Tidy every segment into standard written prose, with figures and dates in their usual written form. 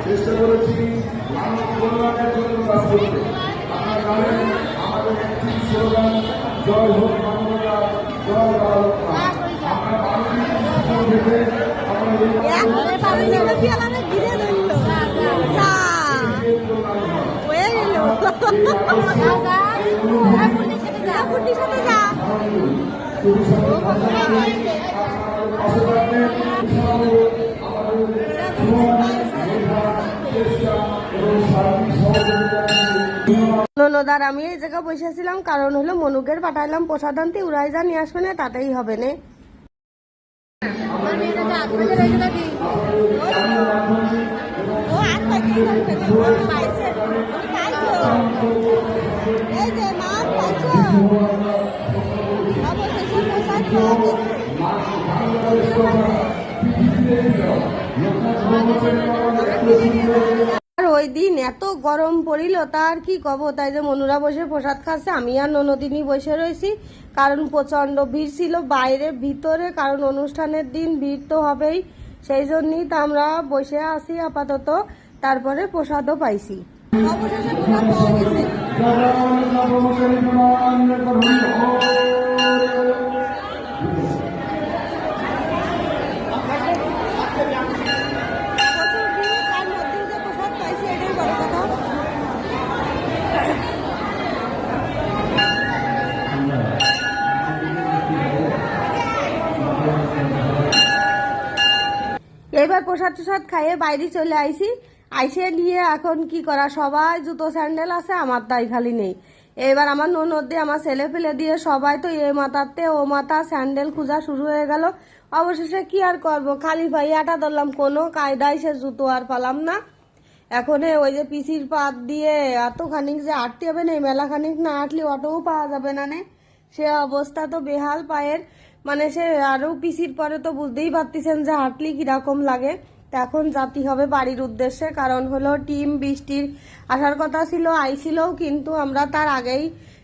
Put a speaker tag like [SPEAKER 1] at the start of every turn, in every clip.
[SPEAKER 1] চেষ্টা করেছি মানব কল্যাণের জন্য কাজ করতে। আপনারা জানেন আমাদের একটি স্লোগান জয় হোক মানবতা, জয় মানবতা। আমরা মানবিক থেকে
[SPEAKER 2] ননদার আমি এই জায়গায় বসেছিলাম, কারণ হলো মনুকের পাঠাইলাম প্রসাদ আনতে, উড়াই যা নিয়ে আসবে না তাতেই হবে না। আর ওই দিন এত গরম পড়িল তার কি কব, তাই যে মনুরা বসে প্রসাদ খাচ্ছে, আমি আর ননদিনী বসে রয়েছি, কারণ প্রচন্ড ভিড় ছিল বাইরে ভিতরে, কারণ অনুষ্ঠানের দিন ভিড় তো হবেই, সেই জন্যই তো আমরা বসে আছি আপাতত। তারপরে প্রসাদও পাইছি। এবার প্রসাদ টসাদ খাইয়ে বাইরে চলে আইসি, আইসে নিয়ে এখন কি করা, সবাই জুতো স্যান্ডেল আছে, আমার তাই খালি নেই। এবার আমার ননদ দিয়ে আমার ছেলে ফেলে দিয়ে সবাই তো এ মাথাতে ও মাথা স্যান্ডেল খোঁজা শুরু হয়ে গেল। অবশেষে কি আর করব, খালি ভাই আটা ধরলাম, কোনো কায়দায় সে জুতো আর পালাম না। এখন ওই যে পিসির পাত দিয়ে এতখানিক যে আটতে হবে না, মেলাখানিক না আটলে অটোও পাওয়া যাবে না, সে অবস্থা তো বেহাল পায়ের, মানে সে আরো পিসির পরে তো বুঝতেই পারতেছেন যে হাঁটলি কিরকম লাগে। এখন যাতে হবে বাড়ির উদ্দেশ্যে, কারণ হলো টিম বৃষ্টির আসার কথা ছিল, আইছিলও, কিন্তু আমরা তার আগেই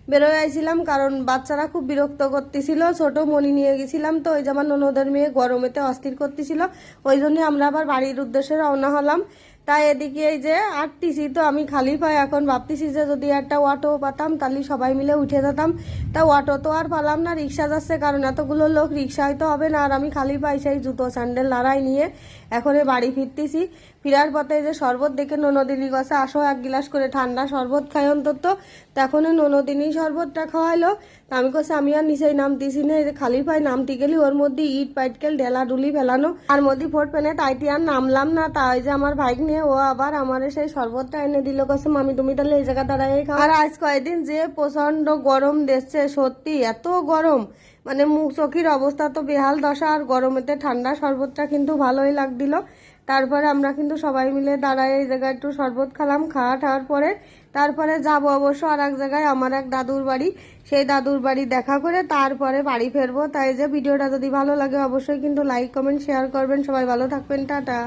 [SPEAKER 2] বেরোয় আইছিলাম, কারণ বাচ্চারা খুব বিরক্ত করতেছিল, ছোট মনি নিয়ে গেছিলাম, তো ওই যেমন ননদের মেয়ে গরমেতে অস্থির করতেছিল, ওই জন্য আমরা আবার বাড়ির উদ্দেশ্যে রওনা হলাম। তাই এদিকে এই যে আটটিছি, তো আমি খালি পাই এখন ভাবতেছি যে যদি একটা অটো পাতাম তাহলে সবাই মিলে উঠে যেতাম, তা অটো তো আর পালাম না, রিক্সা যাচ্ছে, কারণ এতগুলো লোক রিক্সায় তো হবে না, আর আমি খালি পাই সেই জুতো স্যান্ডেল লড়াই নিয়ে এখন বাড়ি ফিরতেছি। ফিরার পথে যে শরবত দেখে ননদিনী কাছে আসো এক গিলাস করে ঠান্ডা শরবত খাই অন্তত, তখন ননদিনী শরবতটা খাওয়াইলো। তা আমি কাছে আমি আর নিচেই নামতেছি না, এই যে খালি পাই নামতে গেলি ওর মধ্যে ইট পাইটকেল ঢেলা ডুলি ফেলানো, আর মধ্যে ফোট পেনে তাইতে আর নামলাম না। তাই যে আমার ভাইক নিয়ে ও আবার আমার সেই শরবতটা এনে দিল, কাছে মামি তুমি তাহলে এই জায়গা দাঁড়াই খাও। আর আজ কয়েকদিন যে প্রচন্ড গরম দিচ্ছে, সত্যি এত গরম, মানে মুখ চোখের অবস্থা তো বেহাল দশা, আর গরমেতে ঠান্ডা শরবতটা কিন্তু ভালোই লাগছিল। তারপরে আমরা কিন্তু সবাই মিলে দাঁড়ায় এই জায়গায় একটু শরবত খেলাম, খাওয়া ঠাওয়ার পরে তারপরে যাবো অবশ্য আর এক জায়গায়, আমার এক দাদুর বাড়ি, সেই দাদুর বাড়ি দেখা করে তারপরে বাড়ি ফেরবো। তাই যে ভিডিওটা যদি ভালো লাগে অবশ্যই কিন্তু লাইক কমেন্ট শেয়ার করবেন, সবাই ভালো থাকবেন, টাটা।